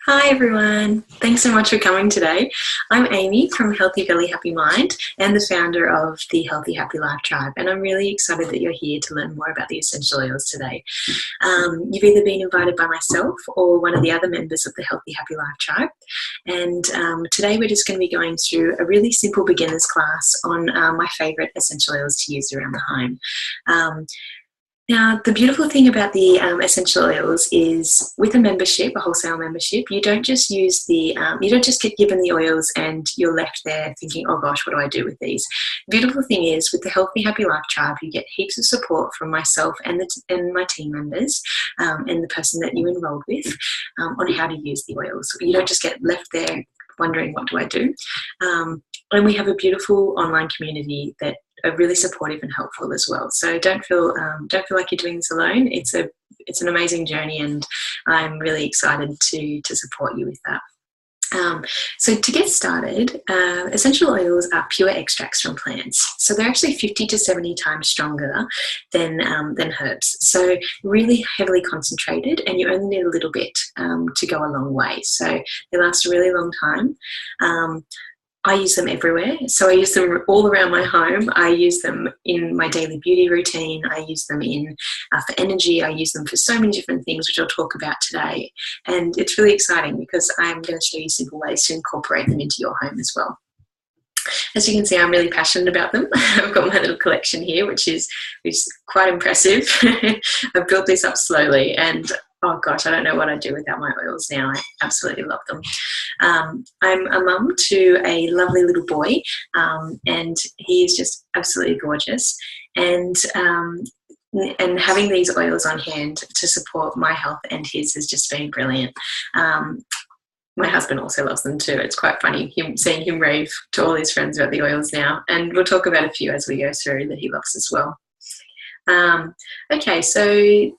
Hi everyone, thanks so much for coming today. I'm Amy from Healthy Belly Happy Mind and the founder of the Healthy Happy Life Tribe, and I'm really excited that you're here to learn more about the essential oils today. You've either been invited by myself or one of the other members of the Healthy Happy Life Tribe, and today we're just going to be going through a really simple beginner's class on my favourite essential oils to use around the home. Now, the beautiful thing about the essential oils is with a membership, a wholesale membership, you don't just use you don't just get given the oils and you're left there thinking, oh gosh, what do I do with these? The beautiful thing is with the Healthy Happy Life Tribe, you get heaps of support from myself and my team members and the person that you enrolled with on how to use the oils. You don't just get left there wondering, what do I do? And we have a beautiful online community that are really supportive and helpful as well. So don't feel like you're doing this alone. It's an amazing journey, and I'm really excited to support you with that. So to get started, essential oils are pure extracts from plants. So they're actually 50 to 70 times stronger than herbs. So really heavily concentrated, and you only need a little bit to go a long way. So they last a really long time. I use them everywhere. So I use them all around my home. I use them in my daily beauty routine. I use them for energy. I use them for so many different things, which I'll talk about today. And it's really exciting because I'm going to show you simple ways to incorporate them into your home as well. As you can see, I'm really passionate about them. I've got my little collection here, which is quite impressive. I've built this up slowly, and oh gosh, I don't know what I'd do without my oils now. I absolutely love them. I'm a mum to a lovely little boy, and he is just absolutely gorgeous. And having these oils on hand to support my health and his has just been brilliant. My husband also loves them too. It's quite funny seeing him rave to all his friends about the oils now, and we'll talk about a few as we go through that he loves as well. Okay, so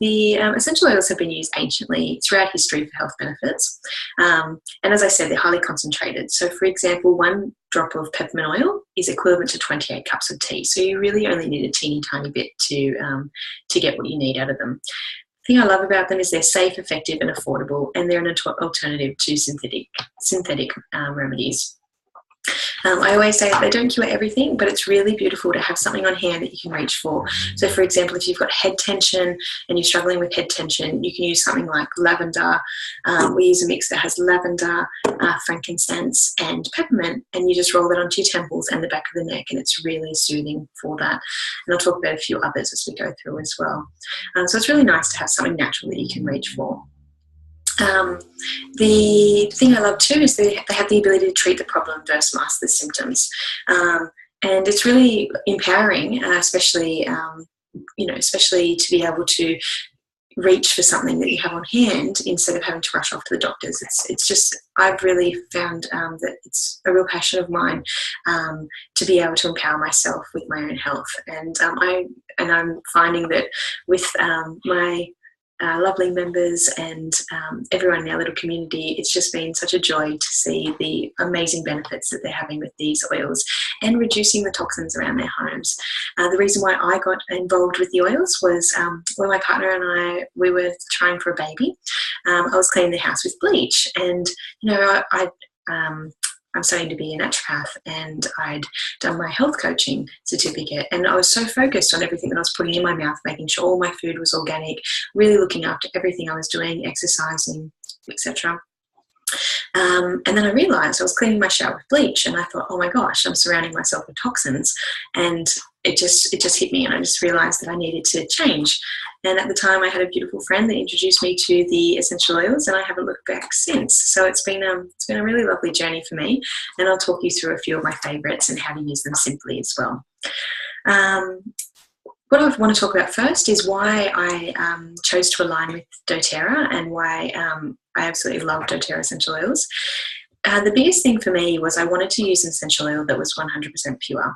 the essential oils have been used anciently throughout history for health benefits. And as I said, they're highly concentrated. So for example, 1 drop of peppermint oil is equivalent to 28 cups of tea. So you really only need a teeny tiny bit to get what you need out of them. The thing I love about them is they're safe, effective and affordable, and they're an alternative to synthetic remedies. I always say that they don't cure everything, but it's really beautiful to have something on hand that you can reach for. So for example, if you've got head tension and you're struggling with head tension, you can use something like lavender. We use a mix that has lavender, frankincense and peppermint, and you just roll that onto your temples and the back of the neck, and it's really soothing for that. And I'll talk about a few others as we go through as well. So it's really nice to have something natural that you can reach for. The thing I love too is they have the ability to treat the problem versus mask the symptoms, and it's really empowering, especially to be able to reach for something that you have on hand instead of having to rush off to the doctors. It's just, I've really found that it's a real passion of mine to be able to empower myself with my own health, and I'm finding that with my lovely members and everyone in our little community, it's just been such a joy to see the amazing benefits that they're having with these oils and reducing the toxins around their homes. The reason why I got involved with the oils was when my partner and we were trying for a baby. I was cleaning the house with bleach, and I'm studying to be a naturopath, and I'd done my health coaching certificate, and I was so focused on everything that I was putting in my mouth, making sure all my food was organic, really looking after everything I was doing, exercising, etc. And then I realised I was cleaning my shower with bleach, and I thought, oh my gosh, I'm surrounding myself with toxins, and it just hit me, and I just realised that I needed to change. And at the time, I had a beautiful friend that introduced me to the essential oils, and I haven't looked back since. So it's been a really lovely journey for me, and I'll talk you through a few of my favourites and how to use them simply as well. What I want to talk about first is why I chose to align with doTERRA, and why I absolutely love doTERRA essential oils. The biggest thing for me was I wanted to use an essential oil that was 100% pure,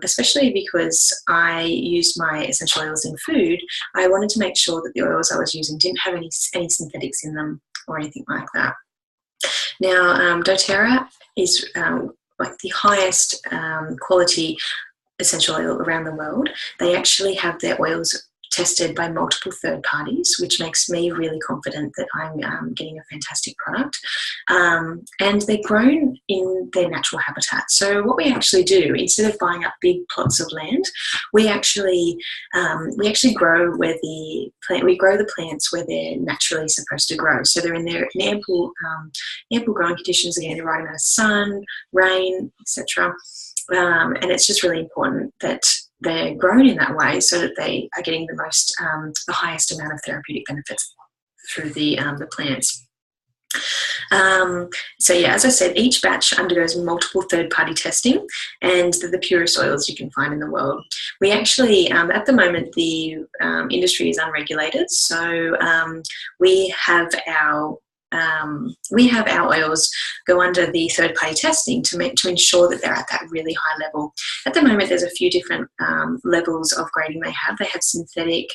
especially because I used my essential oils in food. I wanted to make sure that the oils I was using didn't have any synthetics in them or anything like that. Now, doTERRA is like the highest quality essential oil around the world. They actually have their oils tested by multiple third parties, which makes me really confident that I'm getting a fantastic product. And they're grown in their natural habitat. So what we actually do, instead of buying up big plots of land, we actually grow where we grow the plants where they're naturally supposed to grow. So they're in ample growing conditions, again, the right amount of sun, rain, etc. And it's just really important that they're grown in that way so that they are getting the highest amount of therapeutic benefits through the plants. So yeah, as I said, each batch undergoes multiple third-party testing, and they're the purest oils you can find in the world. We actually, at the moment, the industry is unregulated, so we have our oils go under the third-party testing to ensure that they're at that really high level. At the moment, there's a few different levels of grading they have. They have synthetic,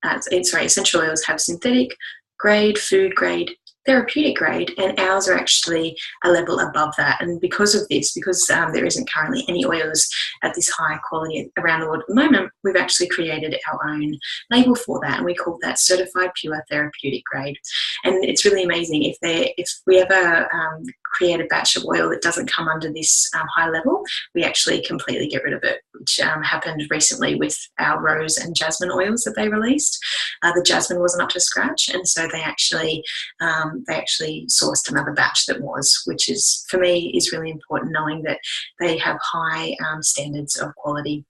essential oils have synthetic grade, food grade, therapeutic grade, and ours are actually a level above that. And because of this, because there isn't currently any oils at this high quality around the world at the moment, we've actually created our own label for that, and we call that Certified Pure Therapeutic Grade. And it's really amazing if we ever create a batch of oil that doesn't come under this high level, we actually completely get rid of it, which happened recently with our rose and jasmine oils that they released. The jasmine wasn't up to scratch, and so they actually sourced another batch that was, which is, for me, is really important, knowing that they have high standards of quality.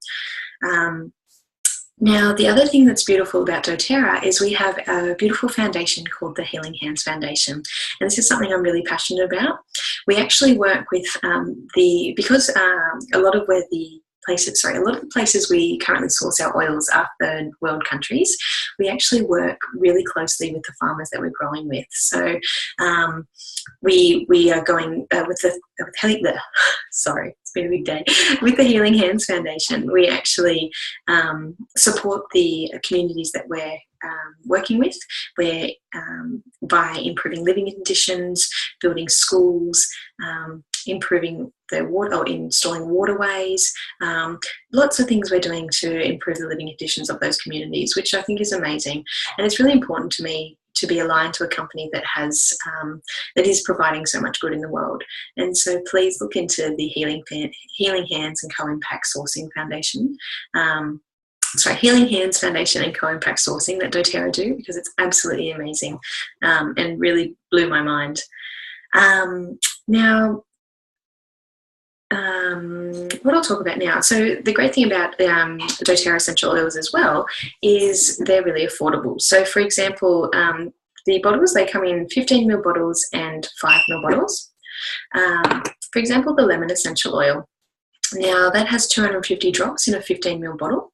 Now, the other thing that's beautiful about doTERRA is we have a beautiful foundation called the Healing Hands Foundation. And this is something I'm really passionate about. We actually work with because a lot of the places we currently source our oils are third world countries. We actually work really closely with the farmers that we're growing with. So we are going sorry, it's been a big day. With the Healing Hands Foundation, we actually support the communities that we're working with, where by improving living conditions, building schools, improving their water, or installing waterways, lots of things we're doing to improve the living conditions of those communities, which I think is amazing. And it's really important to me to be aligned to a company that has that is providing so much good in the world. And so please look into the Healing Hands and Co-Impact Sourcing Foundation. Healing Hands Foundation and Co-Impact Sourcing that doTERRA do, because it's absolutely amazing and really blew my mind. Now, what I'll talk about now. So the great thing about the doTERRA essential oils as well is they're really affordable. So for example, the bottles, they come in 15ml bottles and 5ml bottles. For example, the lemon essential oil. Now that has 250 drops in a 15ml bottle.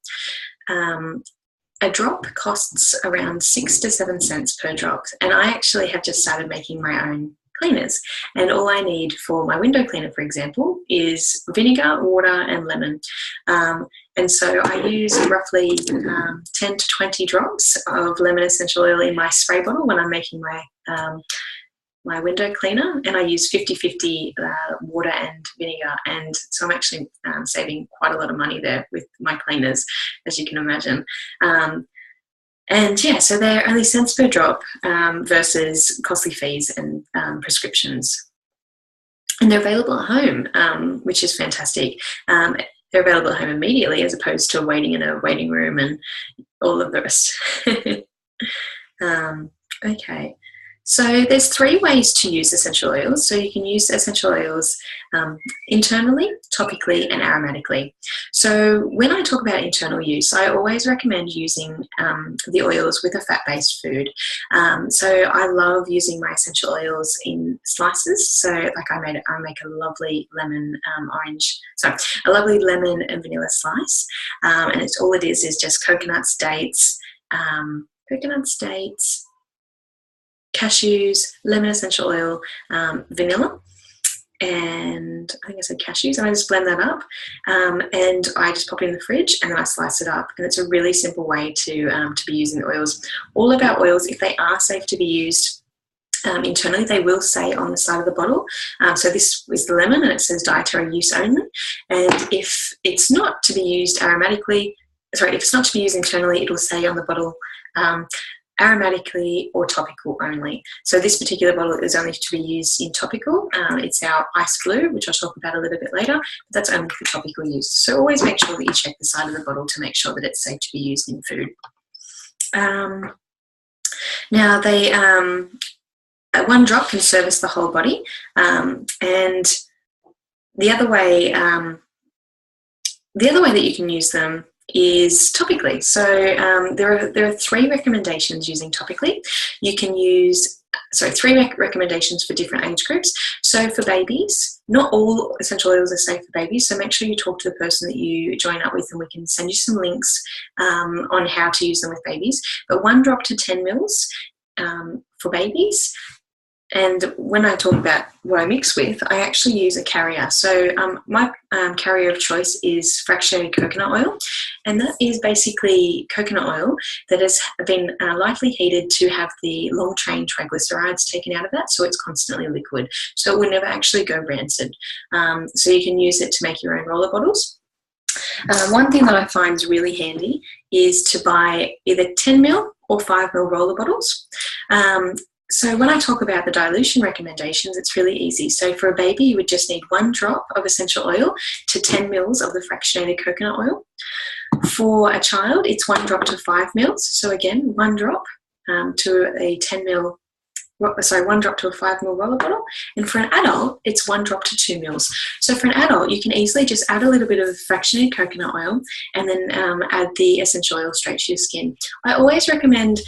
A drop costs around 6 to 7 cents per drop. And I actually have just started making my own cleaners, and all I need for my window cleaner, for example, is vinegar, water and lemon, and so I use roughly 10 to 20 drops of lemon essential oil in my spray bottle when I'm making my window cleaner, and I use 50-50 water and vinegar, and so I'm actually saving quite a lot of money there with my cleaners, as you can imagine. And yeah, so they're only cents per drop versus costly fees and prescriptions. And they're available at home, which is fantastic. They're available at home immediately, as opposed to waiting in a waiting room and all of the rest. Okay. So there's 3 ways to use essential oils. So you can use essential oils internally, topically and aromatically. So when I talk about internal use, I always recommend using the oils with a fat-based food. So I love using my essential oils in slices. So like I make a lovely lemon a lovely lemon and vanilla slice. And it's all it is just coconuts, dates, cashews, lemon essential oil, vanilla, and I think I said cashews, and I just blend that up, and I just pop it in the fridge, and then I slice it up. And it's a really simple way to be using the oils. All of our oils, if they are safe to be used internally, they will say on the side of the bottle. So this is the lemon, and it says dietary use only. And if it's not to be used aromatically, sorry, if it's not to be used internally, it'll say on the bottle, aromatically or topical only. So this particular bottle is only to be used in topical. It's our ice glue, which I'll talk about a little bit later, but that's only for topical use. So always make sure that you check the side of the bottle to make sure that it's safe to be used in food. Now, they one drop can service the whole body, and the other way that you can use them is topically. So there are 3 recommendations using topically. You can use, sorry, 3 recommendations for different age groups. So for babies, not all essential oils are safe for babies, so make sure you talk to the person that you join up with, and we can send you some links on how to use them with babies. But 1 drop to 10 mils for babies. And when I talk about what I mix with, I actually use a carrier. So my carrier of choice is fractionated coconut oil, and that is basically coconut oil that has been lightly heated to have the long-chain triglycerides taken out of that, so it's constantly liquid. So it will never actually go rancid. So you can use it to make your own roller bottles. One thing that I find is really handy is to buy either 10 ml or 5 ml roller bottles. So when I talk about the dilution recommendations, it's really easy. So for a baby, you would just need 1 drop of essential oil to 10 mils of the fractionated coconut oil. For a child, it's 1 drop to 5 mils. So again, 1 drop to a 10 ml, sorry, 1 drop to a 5 ml roller bottle. And for an adult, it's 1 drop to 2 mils. So for an adult, you can easily just add a little bit of fractionated coconut oil and then add the essential oil straight to your skin. I always recommend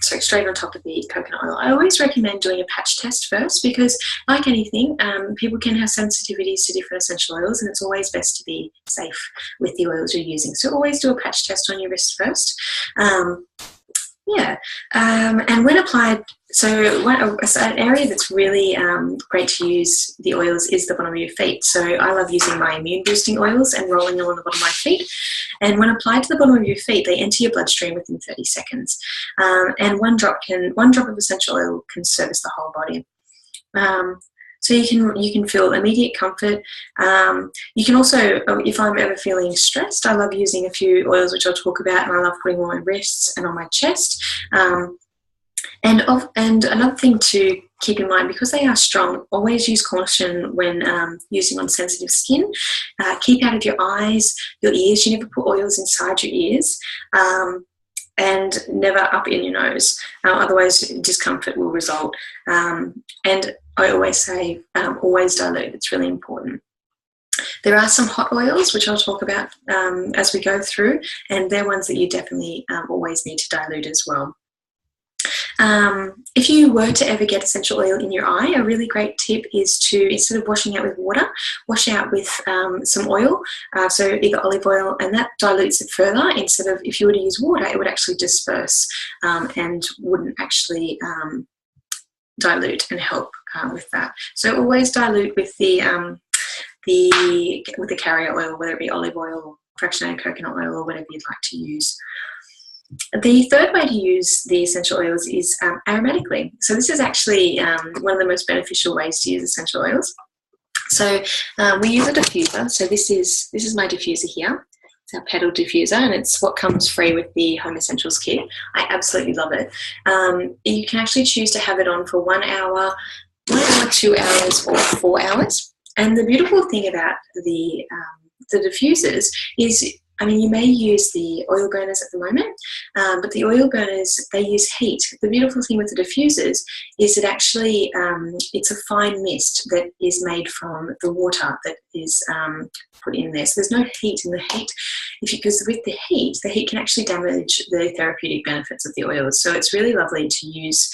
straight on top of the coconut oil. I always recommend doing a patch test first, because like anything, people can have sensitivities to different essential oils, and it's always best to be safe with the oils you're using. So always do a patch test on your wrist first. And when applied, an area that's really great to use the oils is the bottom of your feet. So I love using my immune boosting oils and rolling them on the bottom of my feet. And when applied to the bottom of your feet, they enter your bloodstream within 30 seconds. And one drop of essential oil can service the whole body. So you can feel immediate comfort. You can also, if I'm ever feeling stressed, I love using a few oils which I'll talk about, and I love putting them on my wrists and on my chest. And another thing to keep in mind, because they are strong, always use caution when using on sensitive skin. Keep out of your eyes, your ears. You never put oils inside your ears. And never up in your nose. Otherwise, discomfort will result. And I always say, always dilute. It's really important. There are some hot oils, which I'll talk about as we go through, and they're ones that you definitely always need to dilute as well. If you were to ever get essential oil in your eye, a really great tip is to, instead of washing out with water, wash out with some oil, so either olive oil, and that dilutes it further. Instead of, if you were to use water, it would actually disperse and wouldn't actually dilute and help with that. So always dilute with the carrier oil, whether it be olive oil or fractionated coconut oil or whatever you'd like to use. The third way to use the essential oils is aromatically. So this is actually one of the most beneficial ways to use essential oils. So we use a diffuser. So this is my diffuser here. It's our pedal diffuser, and it's what comes free with the Home Essentials kit. I absolutely love it. You can actually choose to have it on for 1 hour, 2 hours, or 4 hours. And the beautiful thing about the diffusers is, I mean, you may use the oil burners at the moment, but the oil burners, they use heat. The beautiful thing with the diffusers is it actually, it's a fine mist that is made from the water that is put in there. So there's no heat in the heat, because with the heat can actually damage the therapeutic benefits of the oils. So it's really lovely to use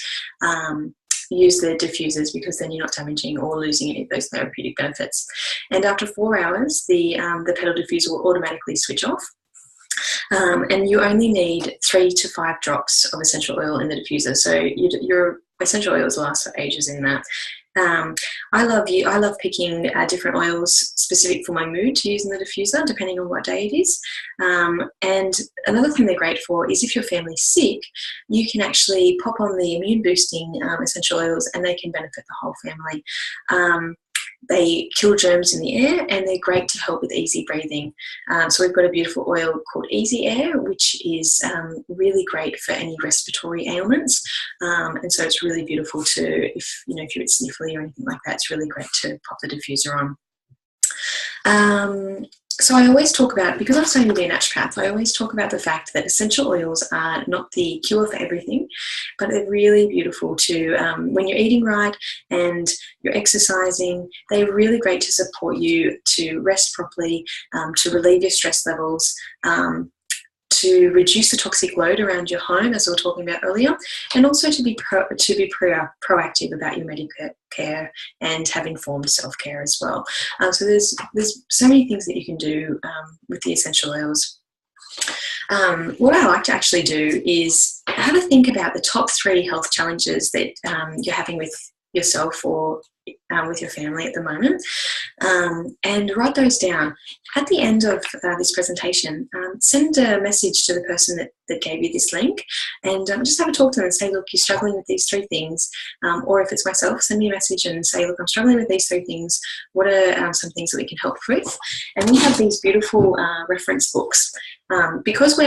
the diffusers, because then you're not damaging or losing any of those therapeutic benefits. And after 4 hours, the pedal diffuser will automatically switch off. And you only need 3 to 5 drops of essential oil in the diffuser. So your essential oils last for ages in that. I love picking different oils specific for my mood to use in the diffuser, depending on what day it is. And another thing they're great for is if your family's sick, you can actually pop on the immune boosting essential oils, and they can benefit the whole family. They kill germs in the air, and they're great to help with easy breathing. So we've got a beautiful oil called Easy Air, which is really great for any respiratory ailments. And so it's really beautiful to, if you're a bit sniffly or anything like that, it's really great to pop the diffuser on. So I always talk about, because I'm studying to be a naturopath, I always talk about the fact that essential oils are not the cure for everything, but they're really beautiful to, when you're eating right and you're exercising, they're really great to support you to rest properly, to relieve your stress levels, to reduce the toxic load around your home, as we were talking about earlier, and also to be proactive about your medical care and have informed self-care as well. So there's so many things that you can do with the essential oils. What I like to actually do is have a think about the top 3 health challenges that you're having with yourself or with your family at the moment, and write those down. At the end of this presentation, send a message to the person that gave you this link, and just have a talk to them and say, look, you're struggling with these 3 things, or if it's myself, send me a message and say, look, I'm struggling with these 3 things. What are some things that we can help with? And we have these beautiful reference books. Because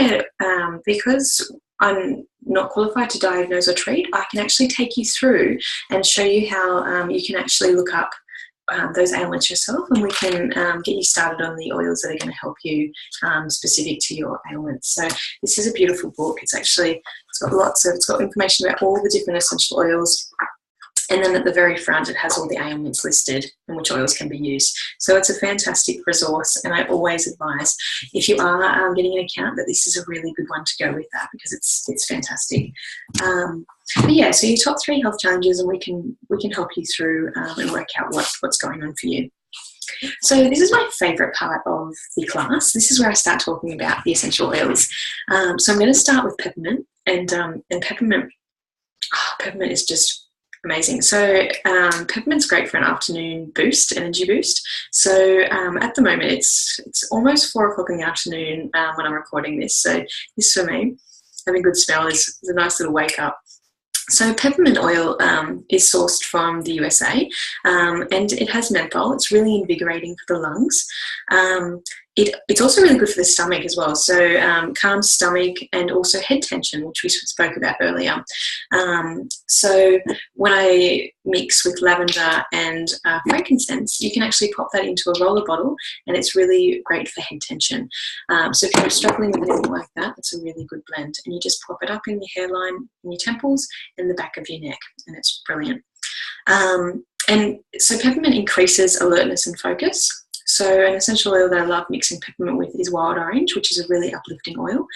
I'm not qualified to diagnose or treat, I can actually take you through and show you how you can actually look up those ailments yourself, and we can get you started on the oils that are going to help you specific to your ailments. So this is a beautiful book. It's got information about all the different essential oils. And then at the very front, it has all the ailments listed and which oils can be used. So it's a fantastic resource, and I always advise, if you are getting an account, that this is a really good one to go with that, because it's fantastic. But yeah, so your top 3 health challenges, and we can help you through and work out what's going on for you. So this is my favourite part of the class. This is where I start talking about the essential oils. So I'm going to start with peppermint, and peppermint is just amazing. So peppermint's great for an afternoon boost, energy boost. So at the moment it's almost 4 o'clock in the afternoon when I'm recording this. So this for me, having a good smell is a nice little wake up. So peppermint oil is sourced from the USA, and it has menthol. It's really invigorating for the lungs. It's also really good for the stomach as well. So calms stomach and also head tension, which we spoke about earlier. So when I mix with lavender and frankincense, you can actually pop that into a roller bottle, and it's really great for head tension. So if you're struggling with anything like that, it's a really good blend. And you just pop it up in your hairline, in your temples, and the back of your neck, and it's brilliant. And so peppermint increases alertness and focus. So an essential oil that I love mixing peppermint with is wild orange, which is a really uplifting oil.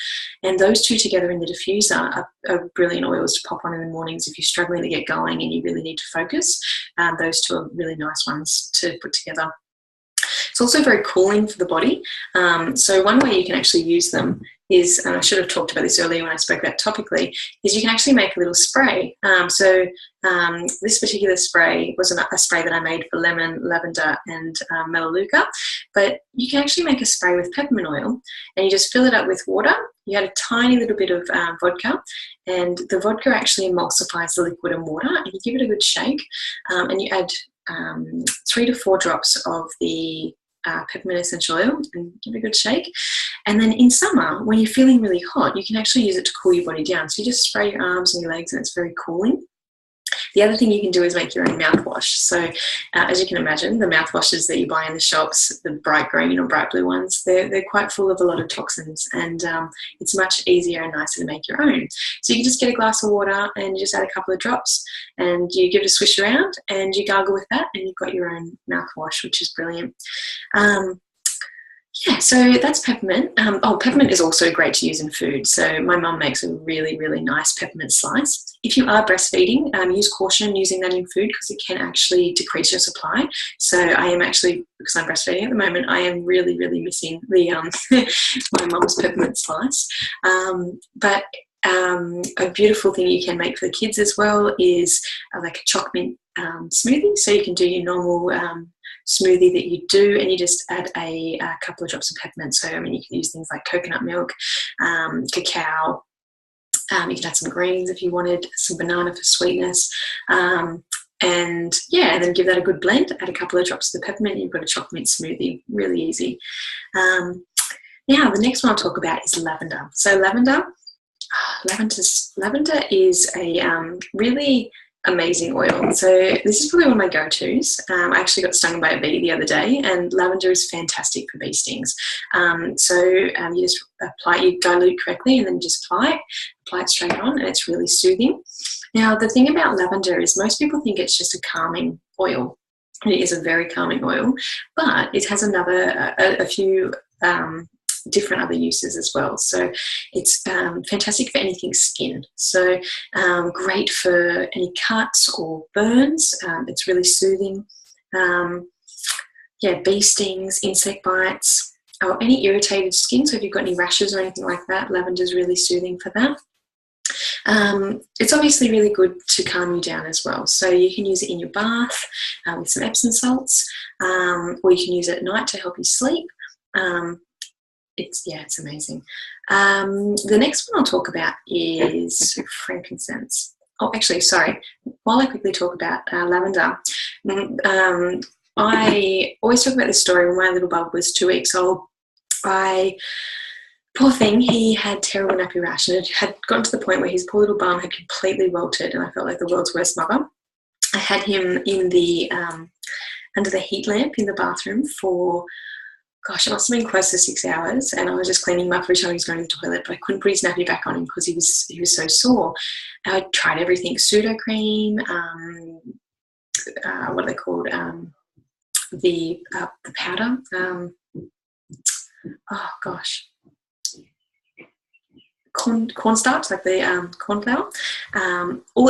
And those 2 together in the diffuser are brilliant oils to pop on in the mornings if you're struggling to get going and you really need to focus. Those 2 are really nice ones to put together. It's also very cooling for the body. So one way you can actually use them is, and I should have talked about this earlier when I spoke about topically, is you can actually make a little spray. This particular spray was a spray that I made for lemon, lavender and melaleuca, but you can actually make a spray with peppermint oil, and you just fill it up with water. You add a tiny little bit of vodka, and the vodka actually emulsifies the liquid and water, and you give it a good shake, and you add 3 to 4 drops of the peppermint essential oil and give it a good shake. And then in summer, when you're feeling really hot, you can actually use it to cool your body down. So you just spray your arms and your legs, and it's very cooling. The other thing you can do is make your own mouthwash. So as you can imagine, the mouthwashes that you buy in the shops, the bright green or bright blue ones, they're quite full of a lot of toxins, and it's much easier and nicer to make your own. So you can just get a glass of water and you just add a couple of drops, and you give it a swish around and you gargle with that, and you've got your own mouthwash, which is brilliant. Yeah, so that's peppermint. Peppermint is also great to use in food. So my mum makes a really, really nice peppermint slice. If you are breastfeeding, use caution using that in food, because it can actually decrease your supply. So I am actually, because I'm breastfeeding at the moment, I am really, really missing the my mum's peppermint slice. But a beautiful thing you can make for the kids as well is like a choc mint smoothie. So you can do your normal smoothie that you do, and you just add a couple of drops of peppermint. So I mean, you can use things like coconut milk, cacao. You can add some greens if you wanted, some banana for sweetness, and yeah, and then give that a good blend. Add a couple of drops of the peppermint. You've got a chocolate mint smoothie. Really easy. Now, the next one I'll talk about is lavender. So lavender is a really amazing oil. So this is probably one of my go-tos. I actually got stung by a bee the other day, and lavender is fantastic for bee stings. You just apply, you dilute correctly, and then just apply it straight on, and it's really soothing. Now, the thing about lavender is most people think it's just a calming oil. It is a very calming oil, but it has a few different other uses as well. So it's fantastic for anything skin. So great for any cuts or burns. It's really soothing. Bee stings, insect bites, or any irritated skin. So if you've got any rashes or anything like that, lavender is really soothing for that. It's obviously really good to calm you down as well. So you can use it in your bath with some Epsom salts, or you can use it at night to help you sleep. It's amazing. The next one I'll talk about is frankincense. Oh, actually, sorry. While I quickly talk about lavender, I always talk about this story. When my little bub was 2 weeks old, poor thing, he had terrible nappy rash, and it had gotten to the point where his poor little bum had completely wilted, and I felt like the world's worst mother. I had him in the under the heat lamp in the bathroom for, gosh, it must have been close to 6 hours, and I was just cleaning him up every time he was going to the toilet, but I couldn't put his nappy back on him because he was so sore. I tried everything, pseudo-cream, what are they called, the powder, oh gosh, cornstarch, like the corn flour.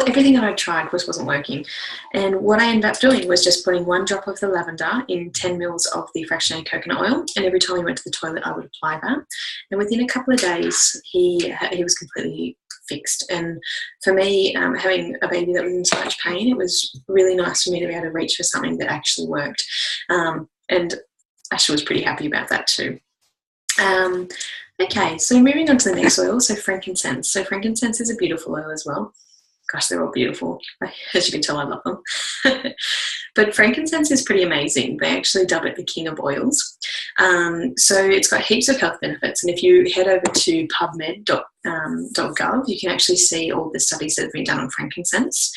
Everything that I tried wasn't working. And what I ended up doing was just putting 1 drop of the lavender in 10 mils of the fractionated coconut oil. And every time he went to the toilet, I would apply that. And within a couple of days, he was completely fixed. And for me, having a baby that was in so much pain, it was really nice for me to be able to reach for something that actually worked. And Asher was pretty happy about that too. Okay, so moving on to the next oil, so frankincense. So frankincense is a beautiful oil as well. Gosh, they're all beautiful. As you can tell, I love them. But frankincense is pretty amazing. They actually dub it the king of oils. So it's got heaps of health benefits. And if you head over to pubmed.gov, you can actually see all the studies that have been done on frankincense.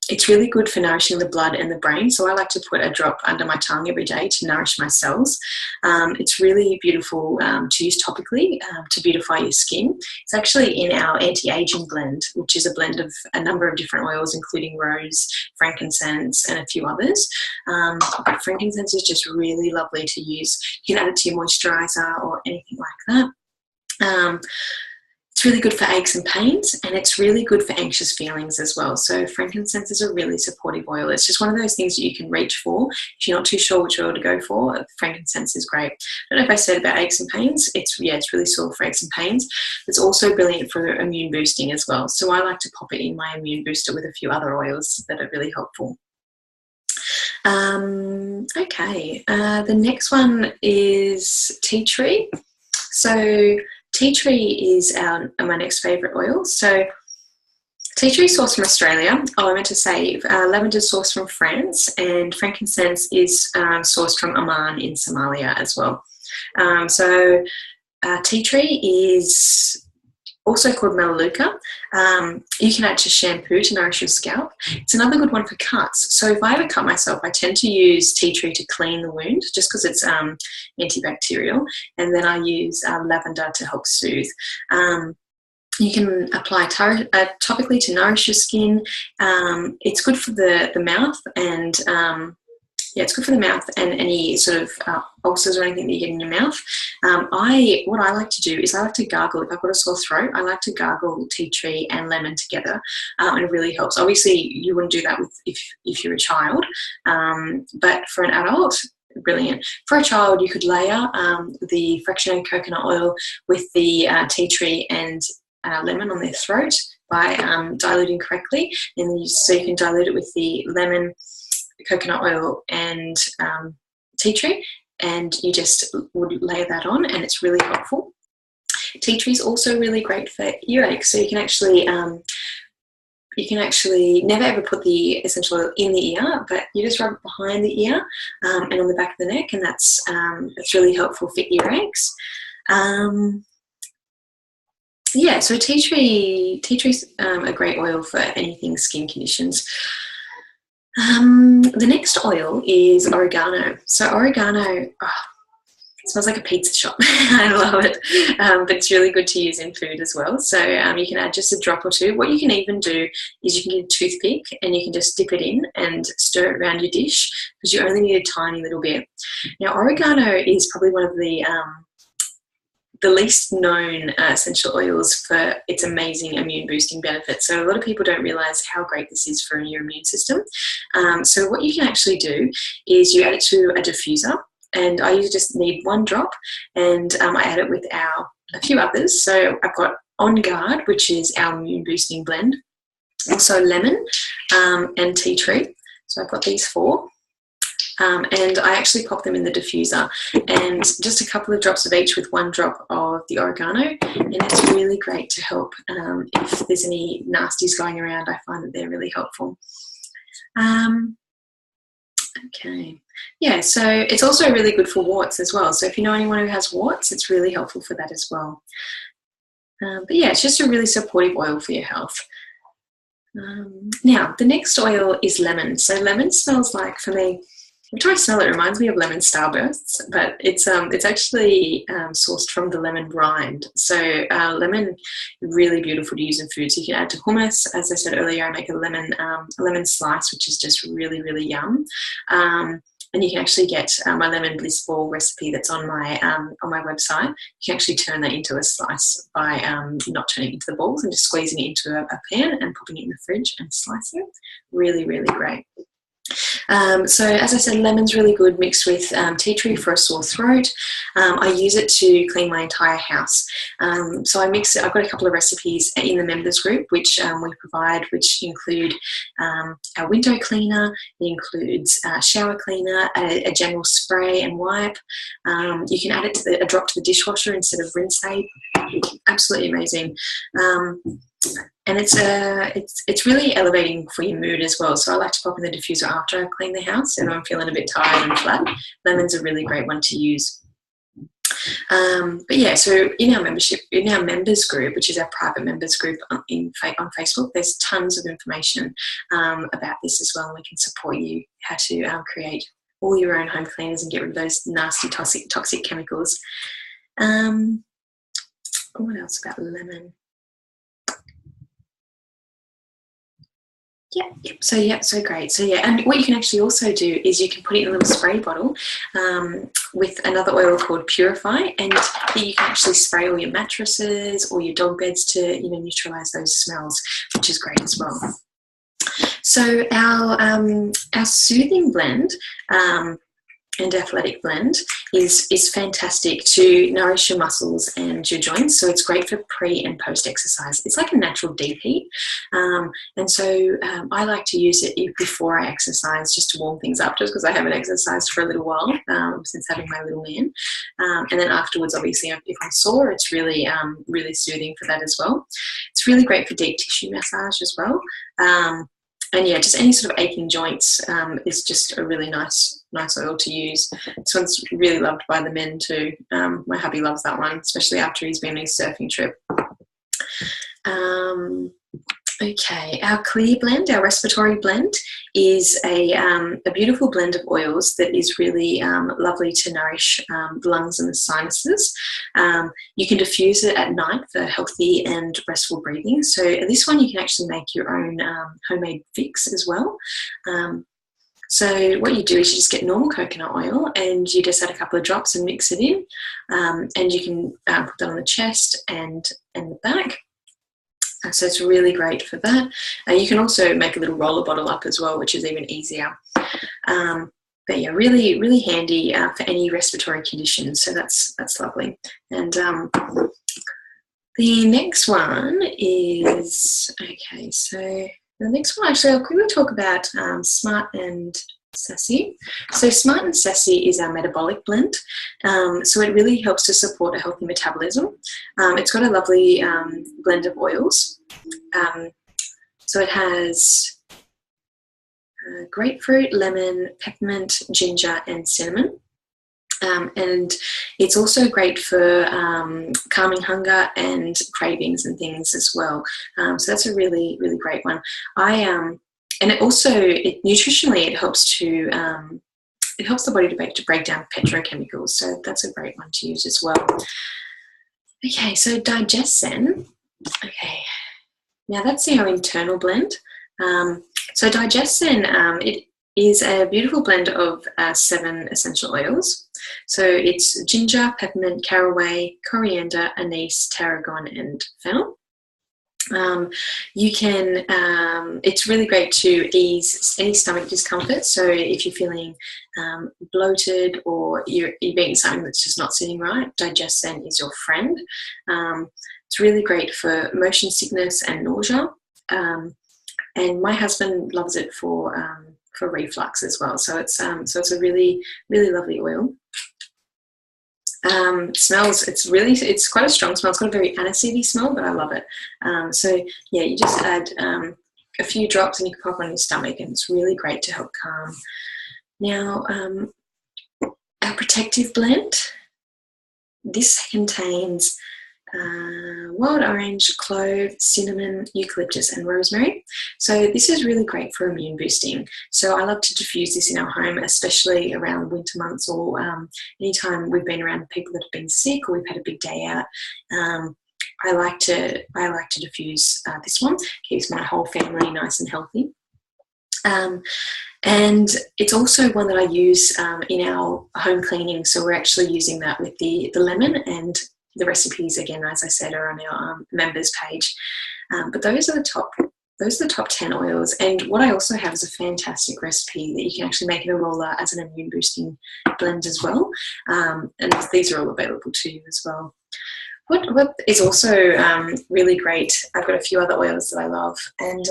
It's really good for nourishing the blood and the brain. So I like to put a drop under my tongue every day to nourish my cells. It's really beautiful to use topically to beautify your skin. It's actually in our anti-aging blend, which is a blend of a number of different oils, including rose, frankincense, and a few others. But frankincense is just really lovely to use. You can add it to your moisturizer or anything like that. It's really good for aches and pains, and it's really good for anxious feelings as well. So frankincense is a really supportive oil. It's just one of those things that you can reach for. If you're not too sure which oil to go for, frankincense is great. I don't know if I said about aches and pains. It's really sore for aches and pains. It's also brilliant for immune boosting as well. So I like to pop it in my immune booster with a few other oils that are really helpful. Okay, the next one is tea tree. So tea tree is my next favourite oil. So tea tree is sourced from Australia. I meant to say lavender is sourced from France, and frankincense is sourced from Oman in Somalia as well. Tea tree is also called melaleuca. You can add to shampoo to nourish your scalp. It's another good one for cuts. So if I ever cut myself, I tend to use tea tree to clean the wound just because it's antibacterial, and then I use lavender to help soothe. You can apply topically to nourish your skin. It's good for the mouth, and it's good for the mouth and any sort of ulcers or anything that you get in your mouth. What I like to do is I like to gargle. If I've got a sore throat, I like to gargle tea tree and lemon together, and it really helps. Obviously, you wouldn't do that if you're a child, but for an adult, brilliant. For a child, you could layer the fractionated coconut oil with the tea tree and lemon on their throat by diluting correctly, and so you can dilute it with the lemon, coconut oil, and tea tree, and you just would layer that on, and it's really helpful. Tea tree is also really great for earaches, so you can actually you can actually never ever put the essential oil in the ear, but you just rub it behind the ear and on the back of the neck, and that's really helpful for earaches. Yeah, so tea tree's a great oil for anything skin conditions. The next oil is oregano. So oregano, it smells like a pizza shop. I love it, but it's really good to use in food as well. So you can add just a drop or two. What you can even do is you can get a toothpick and you can just dip it in and stir it around your dish, because you only need a tiny little bit. Now, oregano is probably one of the least known essential oils for its amazing immune boosting benefits. So a lot of people don't realize how great this is for your immune system. So what you can actually do is you add it to a diffuser, and I usually just need one drop, and I add it with a few others. So I've got On Guard, which is our immune boosting blend, also lemon and tea tree. So I've got these 4. And I actually pop them in the diffuser, and just a couple of drops of each with 1 drop of the oregano, and it's really great to help if there's any nasties going around. I find that they're really helpful. Okay, yeah, so it's also really good for warts as well. So if you know anyone who has warts, it's really helpful for that as well. But yeah, it's just a really supportive oil for your health. Now, the next oil is lemon. So lemon smells like, for me, every time I smell it, it reminds me of lemon starbursts, but it's actually sourced from the lemon rind. So lemon, really beautiful to use in food. So you can add to hummus. As I said earlier, I make a lemon slice, which is just really, really yum. And you can actually get my lemon bliss ball recipe that's on my website. You can actually turn that into a slice by not turning it into the balls and just squeezing it into a pan and popping it in the fridge and slicing it. Really, really great. So as I said, lemon's really good mixed with tea tree for a sore throat. I use it to clean my entire house. So I mix it. I've got a couple of recipes in the members group which we provide, which include our window cleaner. It includes shower cleaner, a general spray and wipe. You can add it to a drop to the dishwasher instead of rinse tape. Absolutely amazing. And it's really elevating for your mood as well. So I like to pop in the diffuser after I clean the house and I'm feeling a bit tired and flat. Lemon's a really great one to use. But yeah, so in our members group, which is our private members group on Facebook, there's tons of information about this as well, and we can support you how to create all your own home cleaners and get rid of those nasty toxic chemicals. What else about lemon? So great. So yeah, and what you can actually also do is you can put it in a little spray bottle with another oil called Purify, and you can actually spray all your mattresses or your dog beds to neutralize those smells, which is great as well. So our soothing blend and athletic blend is fantastic to nourish your muscles and your joints. So it's great for pre and post exercise. It's like a natural deep heat. And so I like to use it before I exercise, just to warm things up, just because I haven't exercised for a little while since having my little man. And then afterwards, obviously, if I'm sore, it's really, really soothing for that as well. It's really great for deep tissue massage as well. And yeah, just any sort of aching joints is just a really nice oil to use. This one's really loved by the men too. My hubby loves that one, especially after he's been on his surfing trip. Okay, our clear blend, our respiratory blend, is a beautiful blend of oils that is really lovely to nourish the lungs and the sinuses. You can diffuse it at night for healthy and restful breathing. So this one you can actually make your own homemade fix as well. So what you do is you just get normal coconut oil and you just add a couple of drops and mix it in. And you can put that on the chest and the back. So it's really great for that. You can also make a little roller bottle up as well, which is even easier. But yeah, really, really handy for any respiratory conditions. So that's lovely. And the next one is, okay, so the next one, actually, I'll quickly talk about Smart and Sassy. So Smart and Sassy is our metabolic blend. So it really helps to support a healthy metabolism. It's got a lovely blend of oils. So it has grapefruit, lemon, peppermint, ginger, and cinnamon. And it's also great for calming hunger and cravings and things as well. So that's a really, really great one. And it also, nutritionally, it helps the body to break down petrochemicals. So that's a great one to use as well. Okay, so Digesten. Okay, now that's our internal blend. So Digesten, it is a beautiful blend of 7 essential oils. So it's ginger, peppermint, caraway, coriander, anise, tarragon, and fennel. It's really great to ease any stomach discomfort. So if you're feeling bloated or you're eating something that's just not sitting right, Digesten is your friend. It's really great for motion sickness and nausea. And my husband loves it for reflux as well. So it's a really, really lovely oil. It's quite a strong smell. It's got a very aniseedy smell, but I love it. So yeah, you just add a few drops and you can pop on your stomach, and it's really great to help calm. Now, our protective blend. This contains wild orange, clove, cinnamon, eucalyptus, and rosemary. So this is really great for immune boosting. So I love to diffuse this in our home, especially around winter months or anytime we've been around people that have been sick or we've had a big day out. I like to diffuse this one. Keeps my whole family nice and healthy. And it's also one that I use in our home cleaning. So we're actually using that with the lemon, and the recipes, again, as I said, are on our members page. But those are the top 10 oils. And what I also have is a fantastic recipe that you can actually make in a roller as an immune boosting blend as well. And these are all available to you as well. What is also really great, I've got a few other oils that I love, and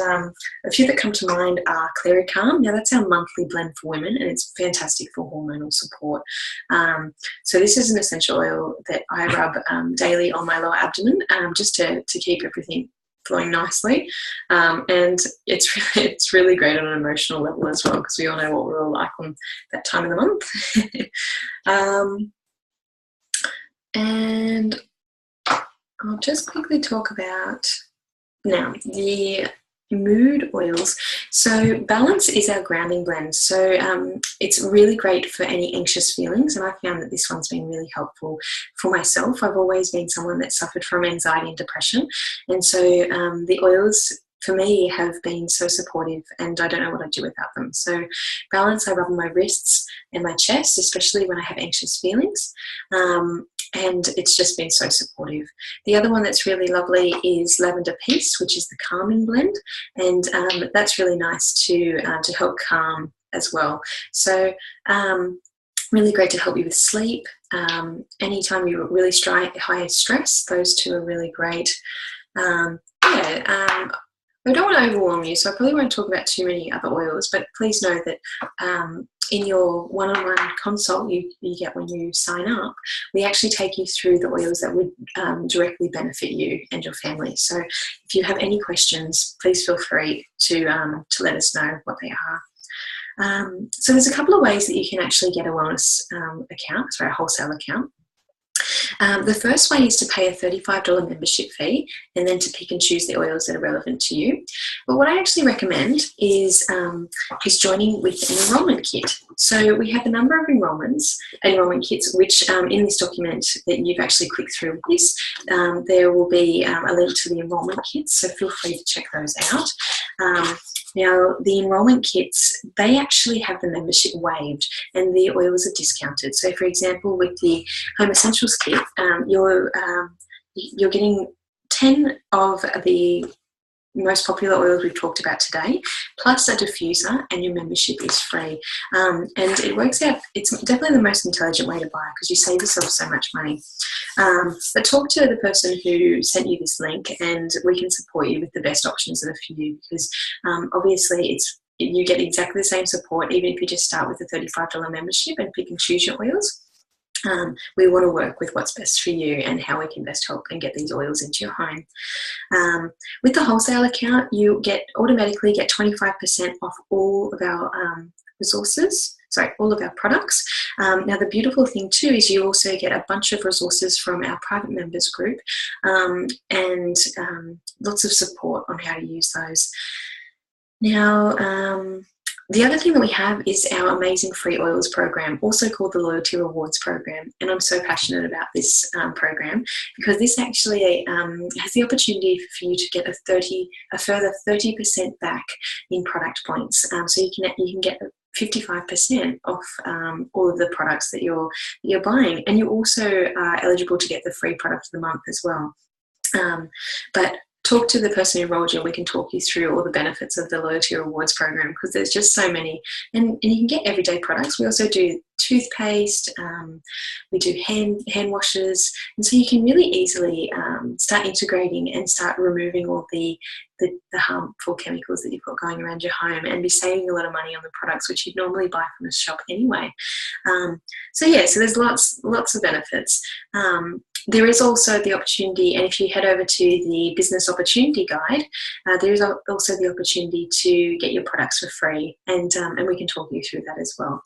a few that come to mind are Claricalm. Now that's our monthly blend for women, and it's fantastic for hormonal support. So this is an essential oil that I rub daily on my lower abdomen, just to keep everything flowing nicely. And it's really great on an emotional level as well, because we all know what we're all like on that time of the month. And I'll just quickly talk about now the mood oils. So Balance is our grounding blend. So it's really great for any anxious feelings, and I found that this one's been really helpful for myself. I've always been someone that suffered from anxiety and depression, and so the oils for me have been so supportive, and I don't know what I'd do without them. So Balance I rub on my wrists and my chest, especially when I have anxious feelings. And it's just been so supportive. The other one that's really lovely is Lavender Peace, which is the calming blend, and that's really nice to help calm as well. So really great to help you with sleep. Anytime you're really high stress, those two are really great. I don't want to overwhelm you, so I probably won't talk about too many other oils, but please know that in your one-on-one consult you get when you sign up, we actually take you through the oils that would directly benefit you and your family. So if you have any questions, please feel free to let us know what they are. So there's a couple of ways that you can actually get a wellness account, sorry, a wholesale account. The first way is to pay a $35 membership fee and then to pick and choose the oils that are relevant to you. But what I actually recommend is joining with an enrolment kit. So we have a number of enrolment kits, which in this document that you've actually clicked through with this, there will be a link to the enrolment kits, so feel free to check those out. Now, the enrolment kits, they actually have the membership waived and the oils are discounted. So, for example, with the Home Essentials kit, you're getting 10 of the most popular oils we've talked about today, plus a diffuser, and your membership is free. And it works out, it's definitely the most intelligent way to buy because you save yourself so much money. But talk to the person who sent you this link and we can support you with the best options that are for you, because obviously you get exactly the same support even if you just start with a $35 membership and pick and choose your oils. We want to work with what's best for you and how we can best help and get these oils into your home. With the wholesale account, you automatically get 25% off all of our all of our products. Now, the beautiful thing too is you also get a bunch of resources from our private members group, and lots of support on how to use those. Now, the other thing that we have is our amazing free oils program, also called the Loyalty Rewards program. And I'm so passionate about this program because this actually has the opportunity for you to get a further 30% back in product points. So you can get 55% off all of the products that you're buying, and you also are eligible to get the free product of the month as well. But talk to the person who enrolled you and we can talk you through all the benefits of the Loyalty Rewards program, because there's just so many. And you can get everyday products. We also do toothpaste, we do hand washes, and so you can really easily start integrating and start removing all the harmful chemicals that you've got going around your home and be saving a lot of money on the products which you'd normally buy from a shop anyway. So there's lots of benefits. There is also the opportunity, and if you head over to the Business Opportunity Guide, there is also the opportunity to get your products for free, and we can talk you through that as well.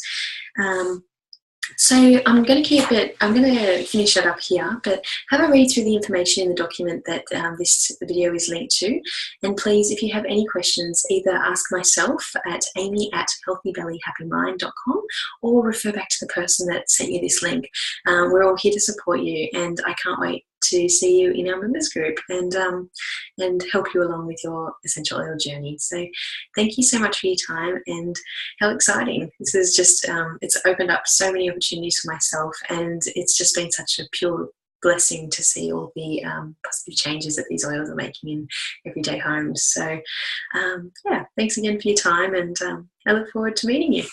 So I'm going to finish it up here, but have a read through the information in the document that this video is linked to. And please, if you have any questions, either ask myself at amy@healthybellyhappymind.com or refer back to the person that sent you this link. We're all here to support you, and I can't wait to see you in our members group and help you along with your essential oil journey. So thank you so much for your time, and how exciting. This is just, it's opened up so many opportunities for myself, and it's just been such a pure blessing to see all the positive changes that these oils are making in everyday homes. So thanks again for your time, and I look forward to meeting you.